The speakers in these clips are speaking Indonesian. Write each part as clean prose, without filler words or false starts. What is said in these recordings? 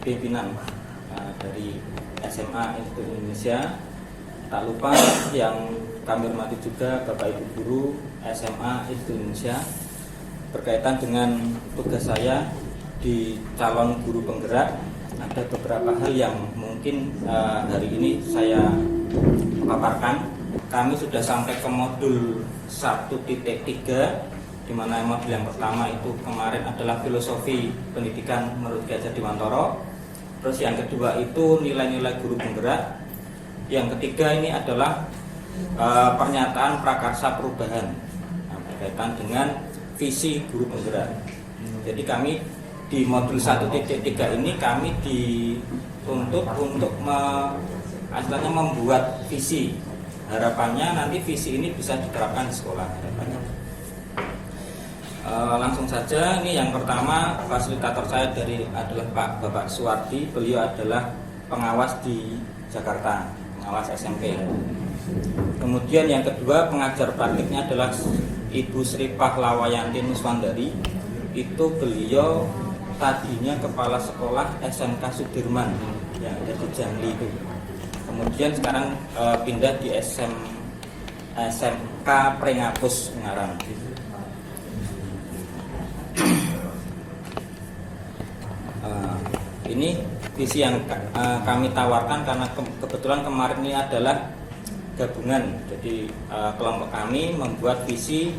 pimpinan dari SMA Institut Indonesia. Tak lupa yang kami hormati juga Bapak Ibu Guru SMA Institut Indonesia. Berkaitan dengan tugas saya di calon guru penggerak, ada beberapa hal yang mungkin hari ini saya paparkan. Kami sudah sampai ke modul 1.3, di mana modul yang pertama itu kemarin adalah filosofi pendidikan menurut Ki Hajar Dewantara. Terus yang kedua itu nilai-nilai guru penggerak. Yang ketiga ini adalah pernyataan prakarsa perubahan berkaitan dengan visi guru penggerak. Jadi kami di modul 1.3 ini kami dituntut untuk membuat visi. Harapannya nanti visi ini bisa diterapkan di sekolah. Harapannya. Langsung saja, ini yang pertama fasilitator saya adalah Bapak Suwardi. Beliau adalah pengawas di Jakarta, pengawas SMP. Kemudian yang kedua pengajar praktiknya adalah Ibu Sri Pahlawayanti Nuswandari. Itu beliau tadinya kepala sekolah SMK Sudirman yang ada di Jambi itu. Kemudian sekarang pindah di SMK Prengapus Ungaran. Ini visi yang kami tawarkan karena kebetulan kemarin ini adalah gabungan. Jadi kelompok kami membuat visi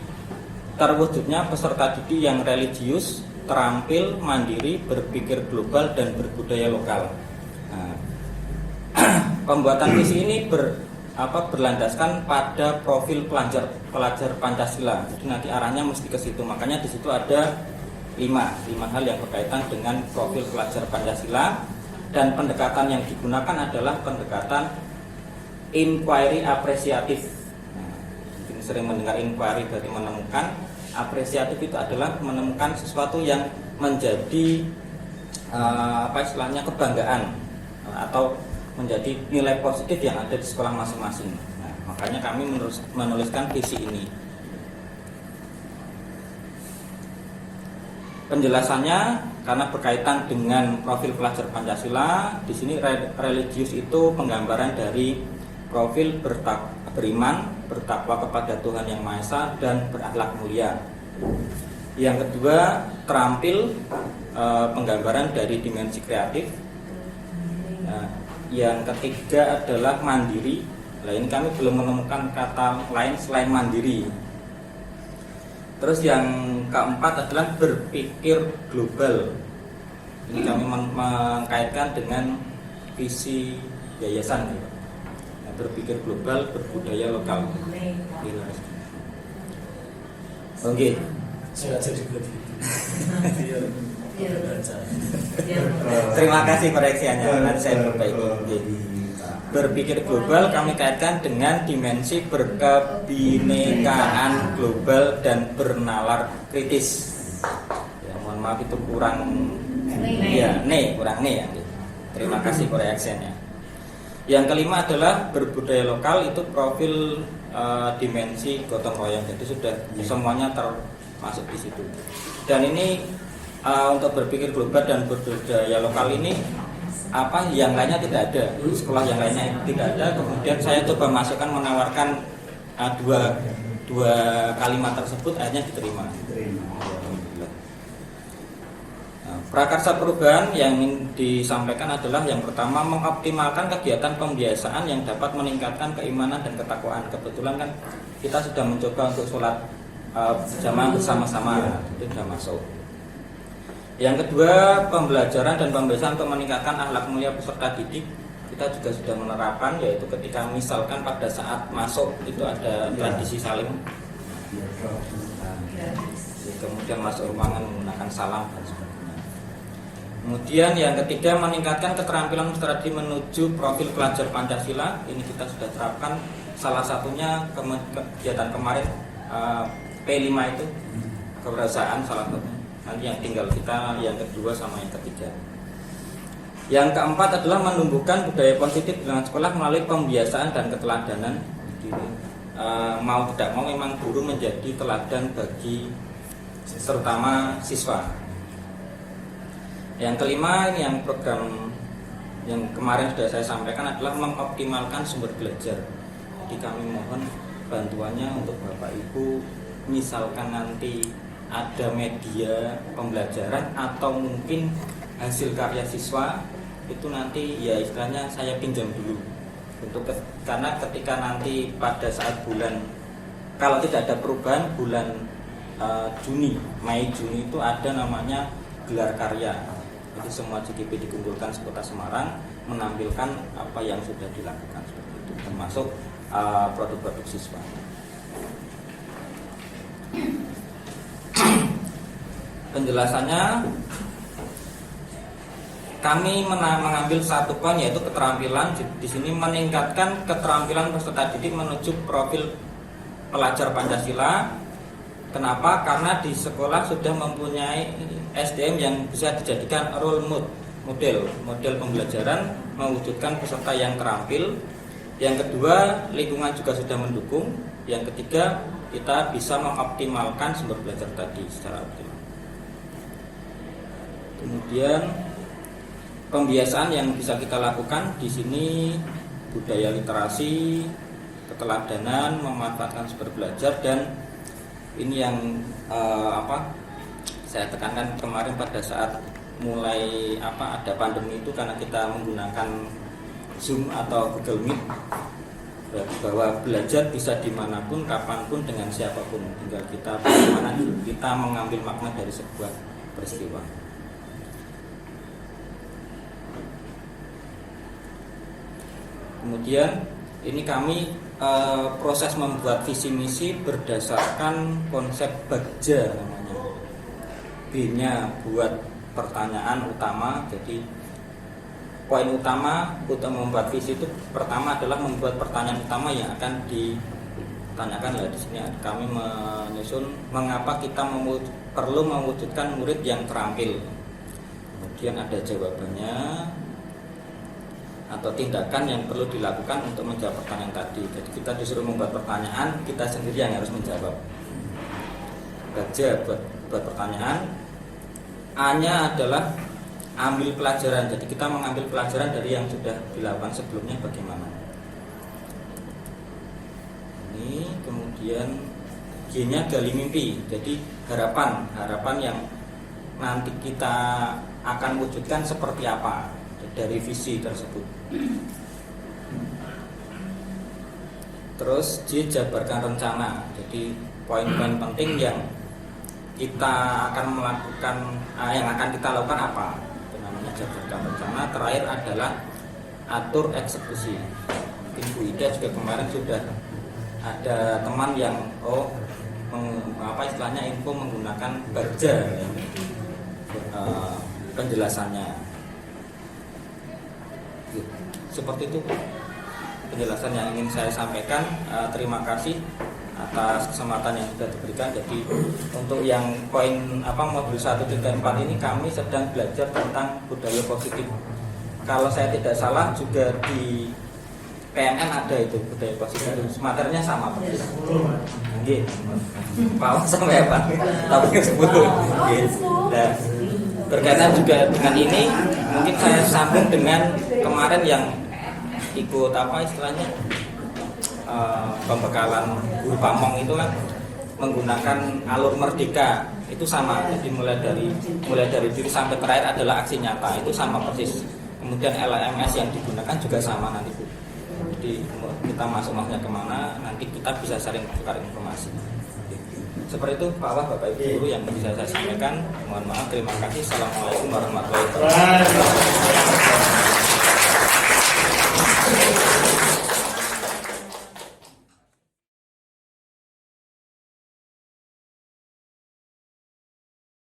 terwujudnya peserta didik yang religius, terampil, mandiri, berpikir global dan berbudaya lokal. Pembuatan visi ini berlandaskan pada profil pelajar Pancasila. Jadi nanti arahnya mesti ke situ. Makanya di situ ada lima hal yang berkaitan dengan profil pelajar Pancasila, dan pendekatan yang digunakan adalah pendekatan inquiry apresiatif. Mungkin sering mendengar inquiry berarti menemukan, apresiatif itu adalah menemukan sesuatu yang menjadi kebanggaan atau menjadi nilai positif yang ada di sekolah masing-masing. Nah, makanya kami menuliskan visi ini. Penjelasannya karena berkaitan dengan profil pelajar Pancasila, di sini religius itu penggambaran dari profil beriman, bertakwa kepada Tuhan Yang Maha Esa dan berakhlak mulia. Yang kedua, terampil, penggambaran dari dimensi kreatif. Yang ketiga adalah mandiri. Nah, ini kami belum menemukan kata lain selain mandiri. Terus yang keempat adalah berpikir global. Ini kami mengkaitkan dengan visi yayasan. Nah, berpikir global, berbudaya lokal. Oke. Saya jadi Terima kasih koreksiannya. Nanti saya perbaiki. Berpikir global kami kaitkan dengan dimensi berkebinekaan global dan bernalar kritis. Ya, mohon maaf itu kurang ya. Terima kasih koreksiannya. Yang kelima adalah berbudaya lokal, itu profil dimensi gotong royong. Jadi sudah semuanya termasuk di situ. Dan ini untuk berpikir global dan berbudaya lokal ini yang lainnya tidak ada, sekolah yang lainnya tidak ada. Kemudian saya coba masukkan, menawarkan dua kalimat tersebut, akhirnya diterima. Prakarsa perubahan yang ingin disampaikan adalah yang pertama, mengoptimalkan kegiatan pembiasaan yang dapat meningkatkan keimanan dan ketakwaan. Kebetulan kan kita sudah mencoba untuk sholat berjamaah bersama-sama, itu sudah masuk. Yang kedua, pembelajaran dan pembiasaan untuk meningkatkan akhlak mulia peserta didik. Kita juga sudah menerapkan, yaitu ketika misalkan pada saat masuk itu ada tradisi salim, kemudian masuk ruangan menggunakan salam dan sebagainya. Kemudian yang ketiga, meningkatkan keterampilan peserta didik menuju profil pelajar Pancasila. Ini kita sudah terapkan. Salah satunya kegiatan kemarin P5 itu keberasaan salah satunya. Nanti yang tinggal kita yang kedua sama yang ketiga. Yang keempat adalah menumbuhkan budaya positif dengan sekolah melalui pembiasaan dan keteladanan. Mau tidak mau memang guru menjadi teladan bagi terutama siswa. Yang kelima, ini yang program yang kemarin sudah saya sampaikan adalah mengoptimalkan sumber belajar. Jadi kami mohon bantuannya untuk Bapak Ibu, misalkan nanti ada media pembelajaran atau mungkin hasil karya siswa itu nanti ya istilahnya saya pinjam dulu karena ketika nanti pada saat bulan, kalau tidak ada perubahan, bulan Mei Juni itu ada namanya gelar karya. Jadi semua CGP dikumpulkan sekota Semarang menampilkan apa yang sudah dilakukan seperti itu, termasuk produk-produk siswa. Penjelasannya, kami mengambil satu poin yaitu keterampilan. Di sini meningkatkan keterampilan peserta didik menuju profil pelajar Pancasila. Kenapa? Karena di sekolah sudah mempunyai SDM yang bisa dijadikan role model pembelajaran, mewujudkan peserta yang terampil. Yang kedua, lingkungan juga sudah mendukung. Yang ketiga, kita bisa mengoptimalkan sumber belajar tadi secara optimal. Kemudian pembiasaan yang bisa kita lakukan di sini, budaya literasi, keteladanan, memanfaatkan sumber belajar, dan ini yang saya tekankan kemarin pada saat mulai ada pandemi itu, karena kita menggunakan Zoom atau Google Meet, bahwa belajar bisa dimanapun, kapanpun, dengan siapapun. Tinggal kita bagaimana kita mengambil makna dari sebuah peristiwa. Kemudian ini kami proses membuat visi misi berdasarkan konsep Bagja namanya. B-nya buat pertanyaan utama. Jadi poin utama untuk membuat visi itu pertama adalah membuat pertanyaan utama yang akan ditanyakan. Lah di sini kami menyusun mengapa kita perlu mewujudkan murid yang terampil. Kemudian ada jawabannya atau tindakan yang perlu dilakukan untuk menjawab pertanyaan tadi. Jadi kita disuruh membuat pertanyaan, kita sendiri yang harus menjawab. Baca buat pertanyaan. A-nya adalah ambil pelajaran. Jadi kita mengambil pelajaran dari yang sudah dilakukan sebelumnya bagaimana. Ini kemudian G-nya gali mimpi. Jadi harapan yang nanti kita akan wujudkan seperti apa dari visi tersebut. Terus J, jabarkan rencana. Jadi poin-poin penting yang kita akan melakukan, yang akan kita lakukan apa? Itu namanya jabarkan rencana. Terakhir adalah atur eksekusi. Mungkin Bu Ida juga kemarin sudah ada teman yang istilahnya info menggunakan Bagja penjelasannya. Seperti itu penjelasan yang ingin saya sampaikan. Terima kasih atas kesempatan yang sudah diberikan. Jadi untuk yang poin modul 1.4 ini kami sedang belajar tentang budaya positif. Kalau saya tidak salah juga di PMN ada itu budaya positif. Materinya sama persis. Nggih. Pak sampai apa? Tapi sebetulnya. Dan berkaitan juga dengan ini, mungkin saya sambung dengan kemarin yang ikut istilahnya pembekalan guru pamong itu kan menggunakan alur merdeka, itu sama. Jadi mulai dari diri sampai terakhir adalah aksi nyata, itu sama persis. Kemudian LMS yang digunakan juga sama nanti Bu. Jadi kita masuknya kemana, nanti kita bisa saling tukar informasi. Seperti itu Pak Wah, Bapak Ibu guru yang bisa saya sampaikan. Mohon maaf, terima kasih. Assalamualaikum warahmatullahi wabarakatuh.